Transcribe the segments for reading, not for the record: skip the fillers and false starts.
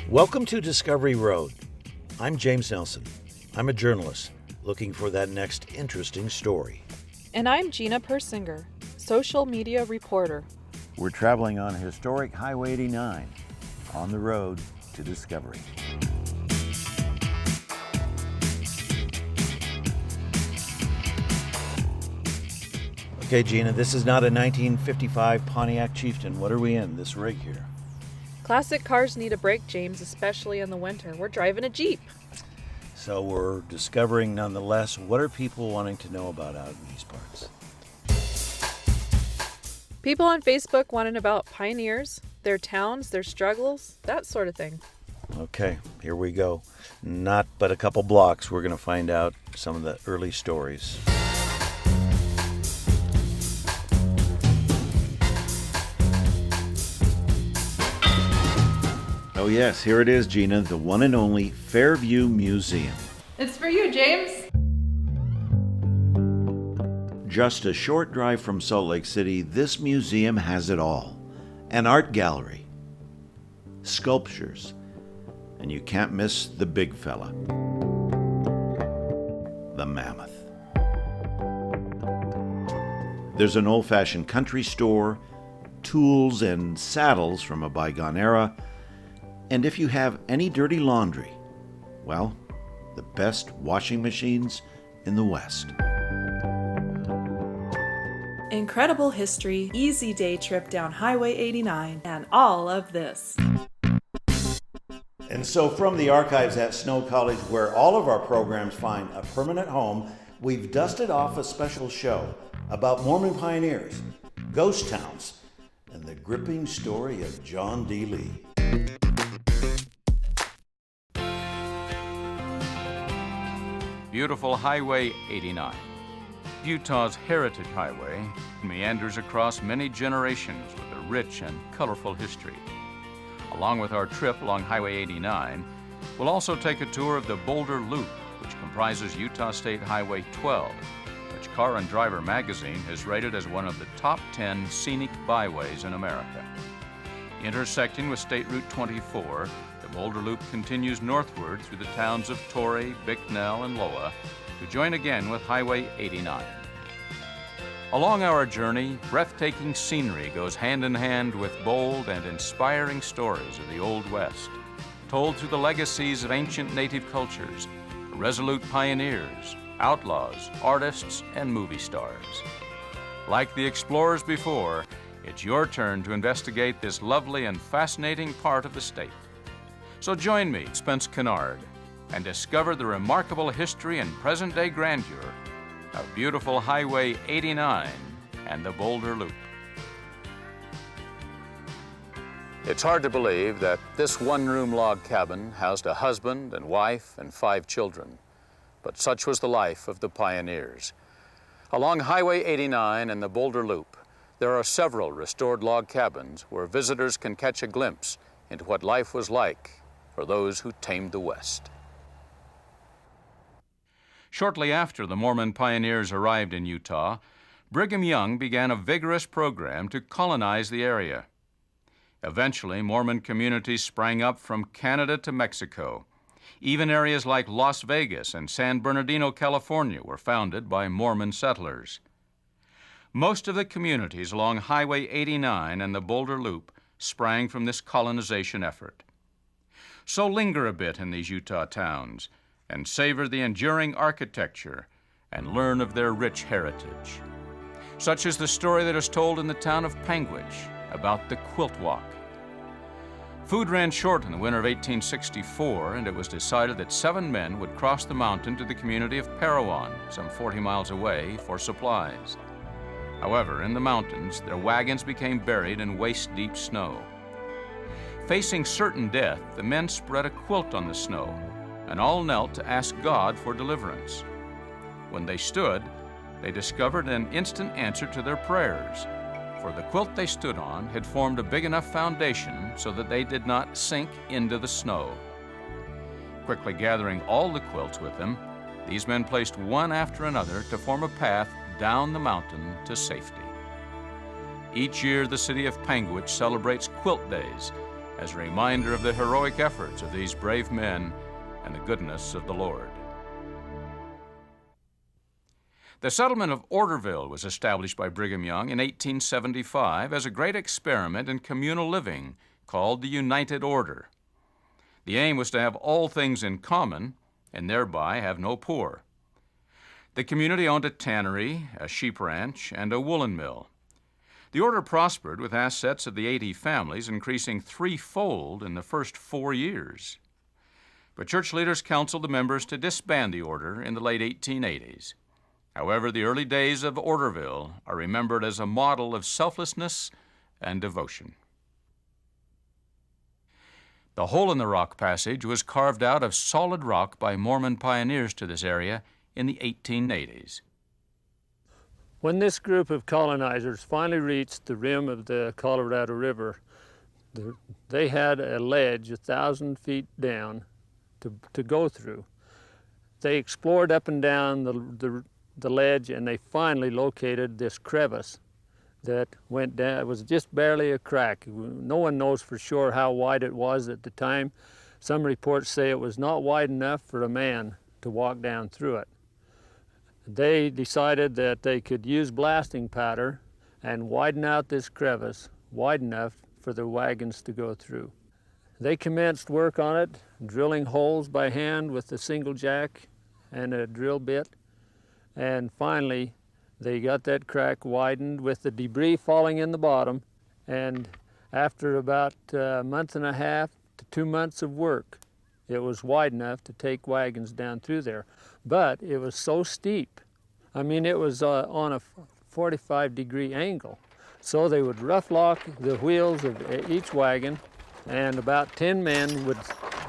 Welcome to Discovery Road. I'm James Nelson. I'm a journalist looking for that next interesting story. And I'm Gina Persinger, social media reporter. We're traveling on historic Highway 89 on the road to discovery. Okay, Gina, this is not a 1955 Pontiac Chieftain. What are we in, this rig here? Classic cars need a break, James, especially in the winter. We're driving a Jeep. So we're discovering nonetheless, what are people wanting to know about out in these parts? People on Facebook wanting about pioneers, their towns, their struggles, that sort of thing. Okay, here we go. Not but a couple blocks, we're going to find out some of the early stories. Oh yes, here it is, Gina, the one and only Fairview Museum. It's for you, James. Just a short drive from Salt Lake City, this museum has it all. An art gallery, sculptures, and you can't miss the big fella, the mammoth. There's an old-fashioned country store, tools and saddles from a bygone era, and if you have any dirty laundry, well, the best washing machines in the West. Incredible history, easy day trip down Highway 89, and all of this. And so from the archives at Snow College, where all of our programs find a permanent home, we've dusted off a special show about Mormon pioneers, ghost towns, and the gripping story of John D. Lee. Beautiful Highway 89. Utah's heritage highway meanders across many generations with a rich and colorful history. Along with our trip along Highway 89, we'll also take a tour of the Boulder Loop, which comprises Utah State Highway 12, which Car and Driver magazine has rated as one of the top 10 scenic byways in America. Intersecting with State Route 24, the Boulder Loop continues northward through the towns of Torrey, Bicknell, and Loa to join again with Highway 89. Along our journey, breathtaking scenery goes hand in hand with bold and inspiring stories of the Old West, told through the legacies of ancient native cultures, resolute pioneers, outlaws, artists, and movie stars. Like the explorers before, it's your turn to investigate this lovely and fascinating part of the state. So join me, Spence Kennard, and discover the remarkable history and present-day grandeur of beautiful Highway 89 and the Boulder Loop. It's hard to believe that this one-room log cabin housed a husband and wife and 5 children, but such was the life of the pioneers. Along Highway 89 and the Boulder Loop, there are several restored log cabins where visitors can catch a glimpse into what life was like for those who tamed the West. Shortly after the Mormon pioneers arrived in Utah, Brigham Young began a vigorous program to colonize the area. Eventually, Mormon communities sprang up from Canada to Mexico. Even areas like Las Vegas and San Bernardino, California, were founded by Mormon settlers. Most of the communities along Highway 89 and the Boulder Loop sprang from this colonization effort. So linger a bit in these Utah towns and savor the enduring architecture and learn of their rich heritage. Such is the story that is told in the town of Panguitch about the Quilt Walk. Food ran short in the winter of 1864, and it was decided that 7 men would cross the mountain to the community of Parowan, some 40 miles away, for supplies. However, in the mountains, their wagons became buried in waist-deep snow. Facing certain death, the men spread a quilt on the snow, and all knelt to ask God for deliverance. When they stood, they discovered an instant answer to their prayers, for the quilt they stood on had formed a big enough foundation so that they did not sink into the snow. Quickly gathering all the quilts with them, these men placed one after another to form a path down the mountain to safety. Each year, the city of Panguitch celebrates Quilt Days, as a reminder of the heroic efforts of these brave men and the goodness of the Lord. The settlement of Orderville was established by Brigham Young in 1875 as a great experiment in communal living called the United Order. The aim was to have all things in common and thereby have no poor. The community owned a tannery, a sheep ranch, and a woolen mill. The order prospered with assets of the 80 families increasing threefold in the first 4 years. But church leaders counseled the members to disband the order in the late 1880s. However, the early days of Orderville are remembered as a model of selflessness and devotion. The hole in the rock passage was carved out of solid rock by Mormon pioneers to this area in the 1880s. When this group of colonizers finally reached the rim of the Colorado River, they had a ledge 1,000 feet down to go through. They explored up and down the ledge, and they finally located this crevice that went down. It was just barely a crack. No one knows for sure how wide it was at the time. Some reports say it was not wide enough for a man to walk down through it. They decided that they could use blasting powder and widen out this crevice wide enough for the wagons to go through. They commenced work on it, drilling holes by hand with a single jack and a drill bit. And finally, they got that crack widened with the debris falling in the bottom. And after about a month and a half to 2 months of work, it was wide enough to take wagons down through there. But it was so steep. I mean, it was on a 45-degree angle. So they would rough lock the wheels of each wagon, and about 10 men would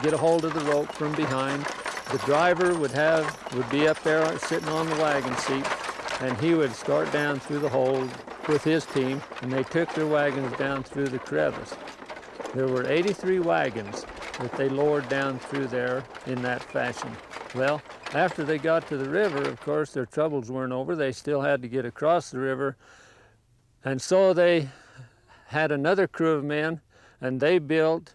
get a hold of the rope from behind. The driver would be up there sitting on the wagon seat, and he would start down through the hole with his team, and they took their wagons down through the crevice. There were 83 wagons that they lowered down through there in that fashion. Well, after they got to the river, of course, their troubles weren't over. They still had to get across the river, and so they had another crew of men, and they built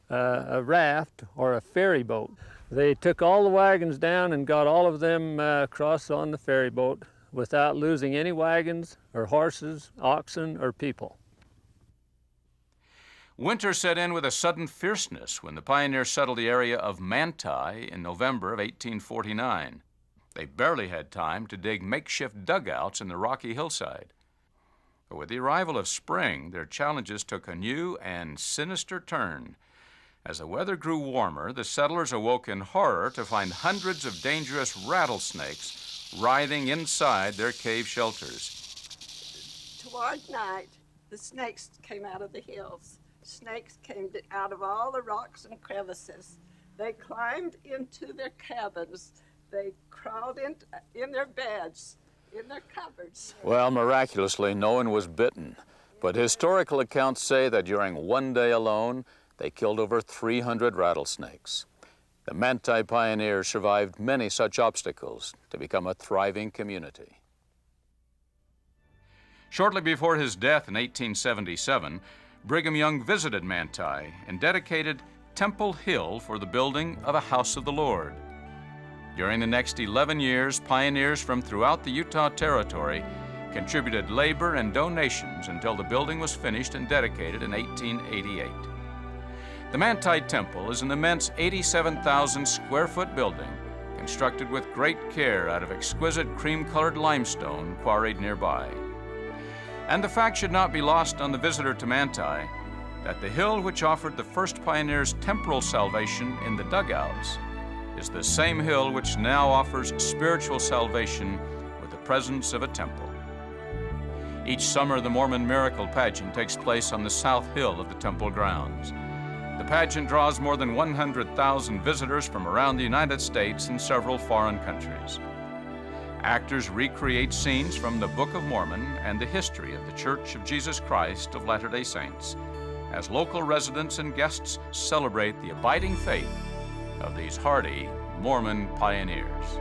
a raft or a ferry boat. They took all the wagons down and got all of them across on the ferry boat without losing any wagons or horses, oxen, or people. Winter set in with a sudden fierceness when the pioneers settled the area of Manti in November of 1849. They barely had time to dig makeshift dugouts in the rocky hillside. But with the arrival of spring, their challenges took a new and sinister turn. As the weather grew warmer, the settlers awoke in horror to find hundreds of dangerous rattlesnakes writhing inside their cave shelters. Toward night, the snakes came out of the hills. Snakes came out of all the rocks and crevices. They climbed into their cabins. They crawled in their beds, in their cupboards. Well, miraculously, no one was bitten. But historical accounts say that during one day alone, they killed over 300 rattlesnakes. The Manti pioneers survived many such obstacles to become a thriving community. Shortly before his death in 1877, Brigham Young visited Manti and dedicated Temple Hill for the building of a house of the Lord. During the next 11 years, pioneers from throughout the Utah Territory contributed labor and donations until the building was finished and dedicated in 1888. The Manti Temple is an immense 87,000 square foot building constructed with great care out of exquisite cream-colored limestone quarried nearby. And the fact should not be lost on the visitor to Manti that the hill which offered the first pioneers temporal salvation in the dugouts is the same hill which now offers spiritual salvation with the presence of a temple. Each summer, the Mormon Miracle Pageant takes place on the south hill of the temple grounds. The pageant draws more than 100,000 visitors from around the United States and several foreign countries. Actors recreate scenes from the Book of Mormon and the history of the Church of Jesus Christ of Latter-day Saints, as local residents and guests celebrate the abiding faith of these hardy Mormon pioneers.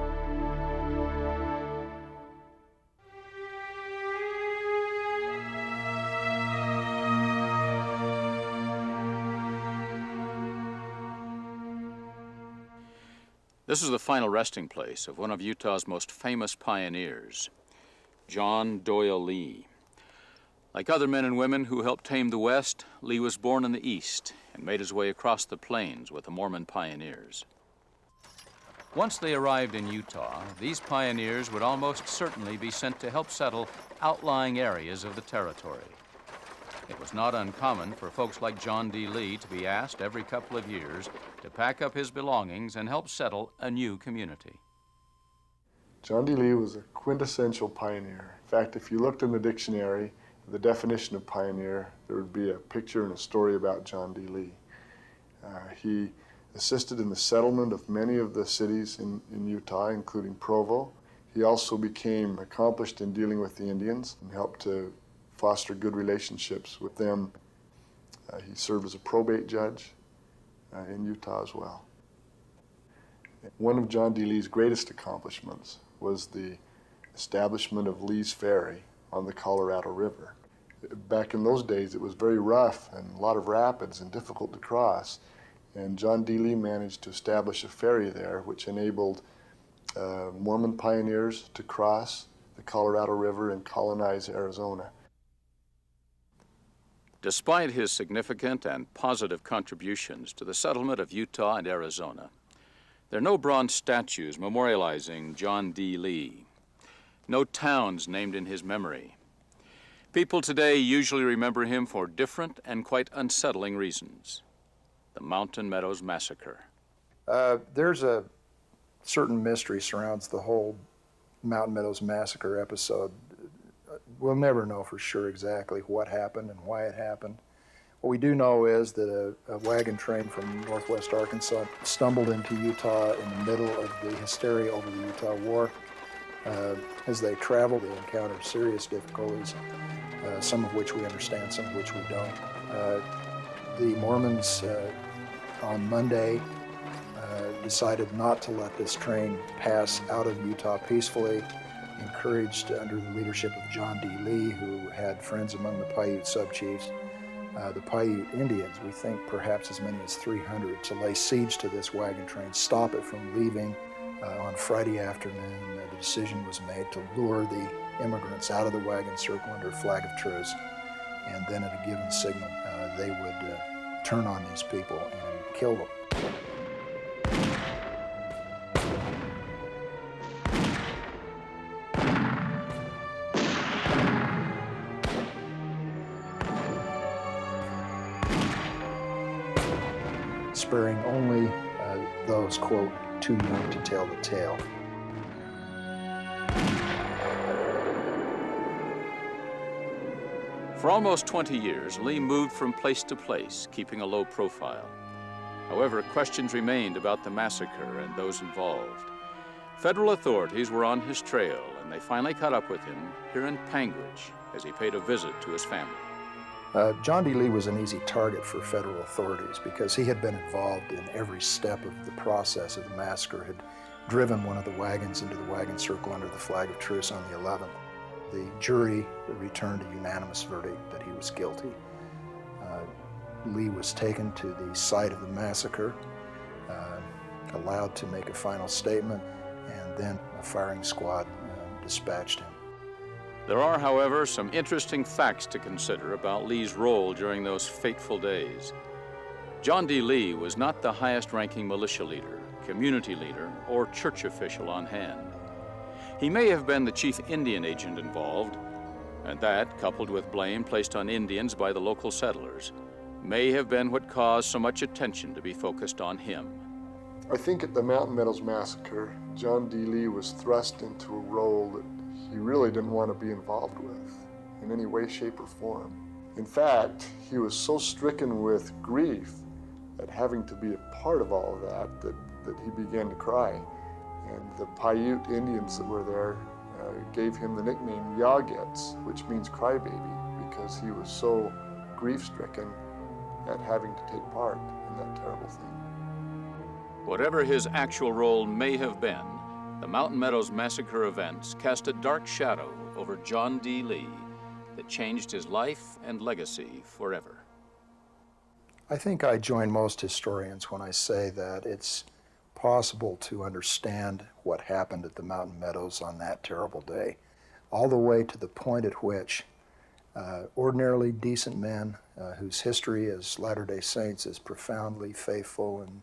This is the final resting place of one of Utah's most famous pioneers, John Doyle Lee. Like other men and women who helped tame the West, Lee was born in the East and made his way across the plains with the Mormon pioneers. Once they arrived in Utah, these pioneers would almost certainly be sent to help settle outlying areas of the territory. It was not uncommon for folks like John D. Lee to be asked every couple of years to pack up his belongings and help settle a new community. John D. Lee was a quintessential pioneer. In fact, if you looked in the dictionary, the definition of pioneer, there would be a picture and a story about John D. Lee. He assisted in the settlement of many of the cities in Utah, including Provo. He also became accomplished in dealing with the Indians and helped to foster good relationships with them. He served as a probate judge in Utah as well. One of John D. Lee's greatest accomplishments was the establishment of Lee's Ferry on the Colorado River. Back in those days, it was very rough and a lot of rapids and difficult to cross. And John D. Lee managed to establish a ferry there, which enabled Mormon pioneers to cross the Colorado River and colonize Arizona. Despite his significant and positive contributions to the settlement of Utah and Arizona, there are no bronze statues memorializing John D. Lee, no towns named in his memory. People today usually remember him for different and quite unsettling reasons. The Mountain Meadows Massacre. There's a certain mystery surrounds the whole Mountain Meadows Massacre episode. We'll never know for sure exactly what happened and why it happened. What we do know is that a wagon train from northwest Arkansas stumbled into Utah in the middle of the hysteria over the Utah War. As they traveled, they encountered serious difficulties, some of which we understand, some of which we don't. The Mormons on Monday decided not to let this train pass out of Utah peacefully, encouraged under the leadership of John D. Lee, who had friends among the Paiute sub-chiefs. The Paiute Indians, we think perhaps as many as 300, to lay siege to this wagon train, stop it from leaving. On Friday afternoon, the decision was made to lure the immigrants out of the wagon circle under a flag of truce, and then at a given signal, they would turn on these people and kill them. Sparing only those, quote, too young to tell the tale. For almost 20 years, Lee moved from place to place, keeping a low profile. However, questions remained about the massacre and those involved. Federal authorities were on his trail, and they finally caught up with him here in Panguitch as he paid a visit to his family. John D. Lee was an easy target for federal authorities because he had been involved in every step of the process of the massacre, had driven one of the wagons into the wagon circle under the flag of truce on the 11th. The jury returned a unanimous verdict that he was guilty. Lee was taken to the site of the massacre, allowed to make a final statement, and then a firing squad dispatched him. There are, however, some interesting facts to consider about Lee's role during those fateful days. John D. Lee was not the highest-ranking militia leader, community leader, or church official on hand. He may have been the chief Indian agent involved, and that, coupled with blame placed on Indians by the local settlers, may have been what caused so much attention to be focused on him. I think at the Mountain Meadows Massacre, John D. Lee was thrust into a role that he really didn't want to be involved with in any way, shape, or form. In fact, he was so stricken with grief at having to be a part of all of that he began to cry. And the Paiute Indians that were there gave him the nickname Yagets, which means crybaby, because he was so grief-stricken at having to take part in that terrible thing. Whatever his actual role may have been, the Mountain Meadows Massacre events cast a dark shadow over John D. Lee that changed his life and legacy forever. I think I join most historians when I say that it's impossible to understand what happened at the Mountain Meadows on that terrible day, all the way to the point at which ordinarily decent men whose history as Latter-day Saints is profoundly faithful, and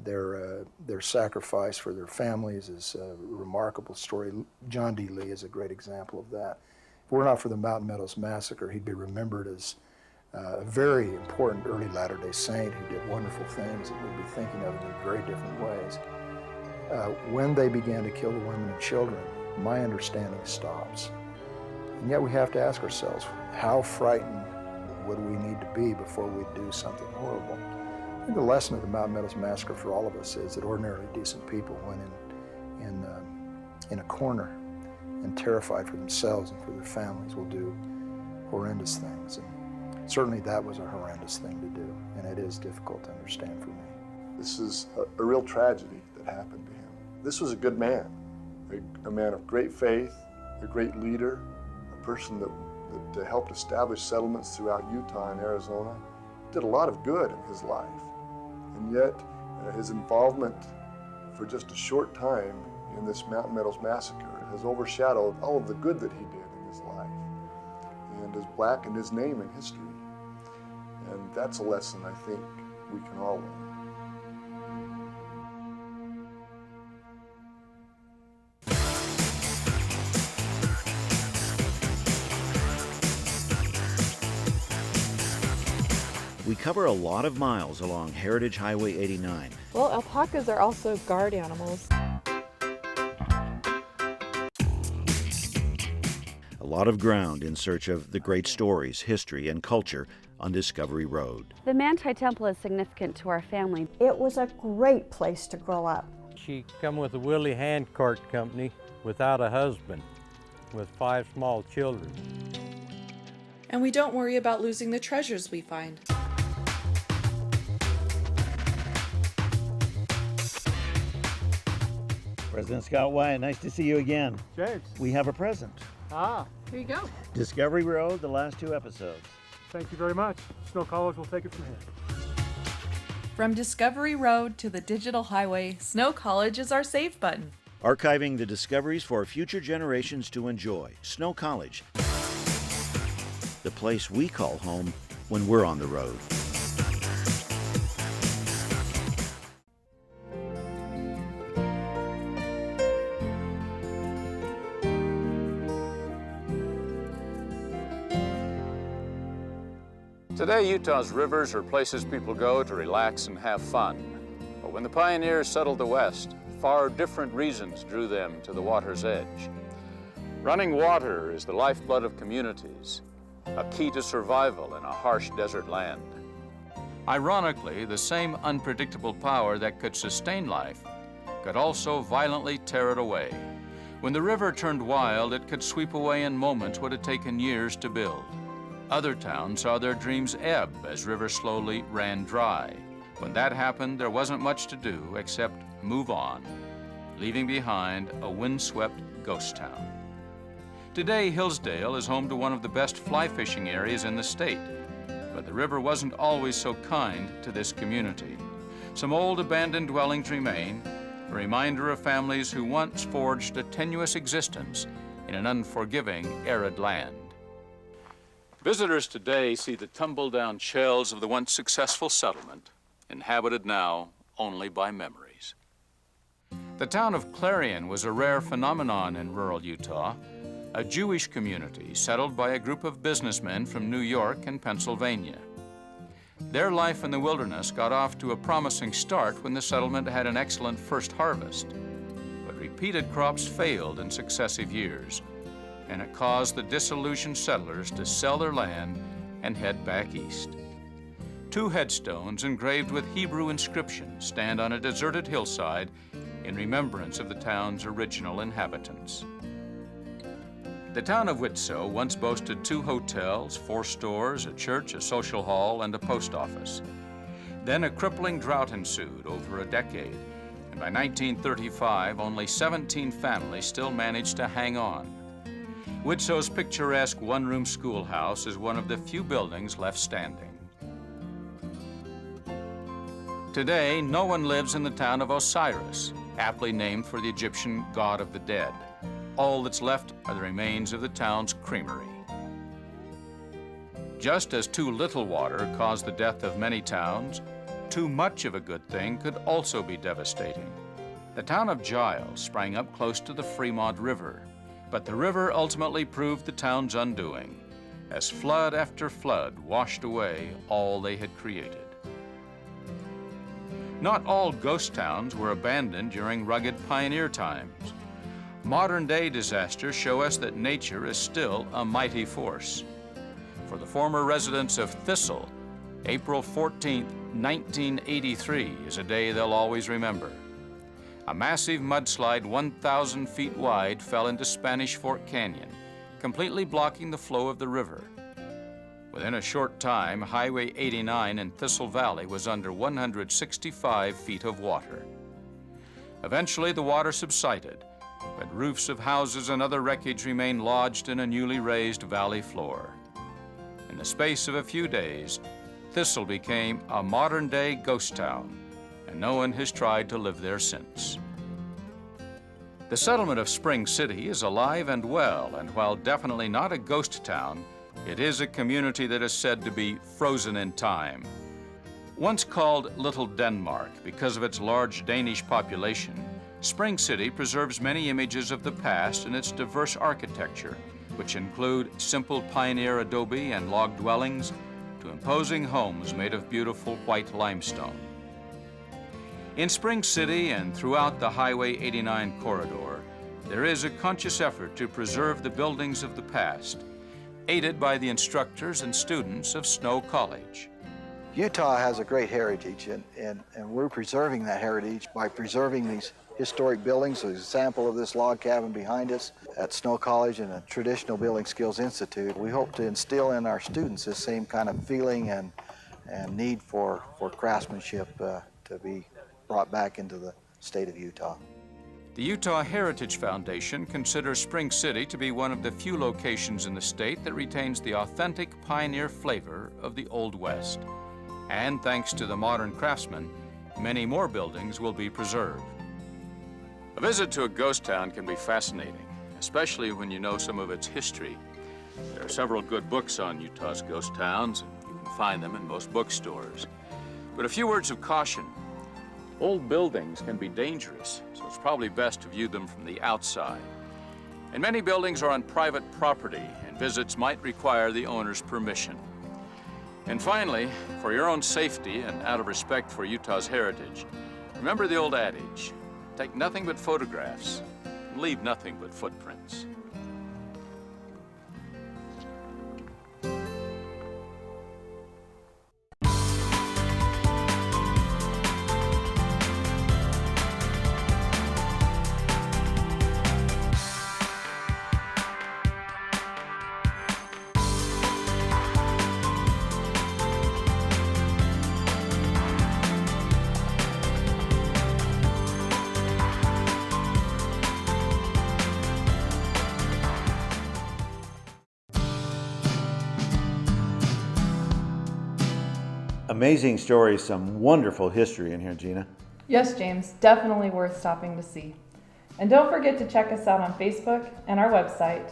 their sacrifice for their families is a remarkable story. John D. Lee is a great example of that. If it were not for the Mountain Meadows Massacre, he'd be remembered as a very important early Latter-day Saint who did wonderful things, and we'd be thinking of him in very different ways. When they began to kill the women and children, my understanding stops. And yet we have to ask ourselves, how frightened would we need to be before we do something horrible? I think the lesson of the Mountain Meadows Massacre for all of us is that ordinarily decent people went in a corner and terrified for themselves and for their families will do horrendous things. And certainly that was a horrendous thing to do, and it is difficult to understand for me. This is a real tragedy that happened to him. This was a good man, a man of great faith, a great leader, a person that helped establish settlements throughout Utah and Arizona, did a lot of good in his life. And yet, his involvement for just a short time in this Mountain Meadows Massacre has overshadowed all of the good that he did in his life and has blackened his name in history. And that's a lesson I think we can all learn. We cover a lot of miles along Heritage Highway 89. Well, alpacas are also guard animals. A lot of ground in search of the great stories, history, and culture on Discovery Road. The Manti Temple is significant to our family. It was a great place to grow up. She come with a Willie Handcart Company without a husband, with 5 small children. And we don't worry about losing the treasures we find. President Scott Wyatt, nice to see you again. James. We have a present. Here you go. Discovery Road, the last 2 episodes. Thank you very much. Snow College will take it from here. From Discovery Road to the digital highway, Snow College is our save button. Archiving the discoveries for future generations to enjoy. Snow College, the place we call home when we're on the road. Today, Utah's rivers are places people go to relax and have fun. But when the pioneers settled the West, far different reasons drew them to the water's edge. Running water is the lifeblood of communities, a key to survival in a harsh desert land. Ironically, the same unpredictable power that could sustain life could also violently tear it away. When the river turned wild, it could sweep away in moments what had taken years to build. Other towns saw their dreams ebb as rivers slowly ran dry. When that happened, there wasn't much to do except move on, leaving behind a windswept ghost town. Today, Hillsdale is home to one of the best fly fishing areas in the state, but the river wasn't always so kind to this community. Some old abandoned dwellings remain, a reminder of families who once forged a tenuous existence in an unforgiving, arid land. Visitors today see the tumble-down shells of the once successful settlement, inhabited now only by memories. The town of Clarion was a rare phenomenon in rural Utah, a Jewish community settled by a group of businessmen from New York and Pennsylvania. Their life in the wilderness got off to a promising start when the settlement had an excellent first harvest, but repeated crops failed in successive years, and it caused the disillusioned settlers to sell their land and head back east. 2 headstones engraved with Hebrew inscriptions stand on a deserted hillside in remembrance of the town's original inhabitants. The town of Whitso once boasted 2 hotels, 4 stores, a church, a social hall, and a post office. Then a crippling drought ensued over a decade, and by 1935, only 17 families still managed to hang on. Whitso's picturesque one-room schoolhouse is one of the few buildings left standing. Today, no one lives in the town of Osiris, aptly named for the Egyptian god of the dead. All that's left are the remains of the town's creamery. Just as too little water caused the death of many towns, too much of a good thing could also be devastating. The town of Giles sprang up close to the Fremont River, but the river ultimately proved the town's undoing, as flood after flood washed away all they had created. Not all ghost towns were abandoned during rugged pioneer times. Modern-day disasters show us that nature is still a mighty force. For the former residents of Thistle, April 14, 1983 is a day they'll always remember. A massive mudslide 1,000 feet wide fell into Spanish Fork Canyon, completely blocking the flow of the river. Within a short time, Highway 89 in Thistle Valley was under 165 feet of water. Eventually, the water subsided, but roofs of houses and other wreckage remained lodged in a newly raised valley floor. In the space of a few days, Thistle became a modern-day ghost town, and no one has tried to live there since. The settlement of Spring City is alive and well, and while definitely not a ghost town, it is a community that is said to be frozen in time. Once called Little Denmark because of its large Danish population, Spring City preserves many images of the past in its diverse architecture, which include simple pioneer adobe and log dwellings to imposing homes made of beautiful white limestone. In Spring City and throughout the Highway 89 corridor, there is a conscious effort to preserve the buildings of the past, aided by the instructors and students of Snow College. Utah has a great heritage, and we're preserving that heritage by preserving these historic buildings. There's a sample of this log cabin behind us at Snow College and a Traditional Building Skills Institute. We hope to instill in our students this same kind of feeling and need for craftsmanship to be brought back into the state of Utah. The Utah Heritage Foundation considers Spring City to be one of the few locations in the state that retains the authentic pioneer flavor of the Old West. And thanks to the modern craftsmen, many more buildings will be preserved. A visit to a ghost town can be fascinating, especially when you know some of its history. There are several good books on Utah's ghost towns, and you can find them in most bookstores. But a few words of caution. Old buildings can be dangerous, so it's probably best to view them from the outside. And many buildings are on private property, and visits might require the owner's permission. And finally, for your own safety and out of respect for Utah's heritage, remember the old adage, take nothing but photographs, and leave nothing but footprints. Amazing stories, some wonderful history in here, Gina. Yes, James, definitely worth stopping to see. And don't forget to check us out on Facebook and our website.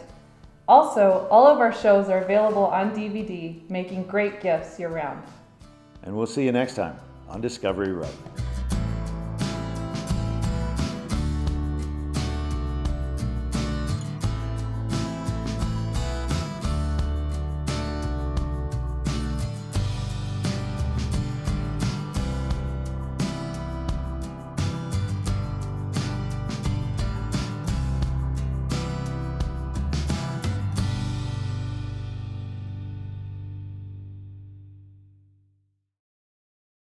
Also, all of our shows are available on DVD, making great gifts year-round. And we'll see you next time on Discovery Road.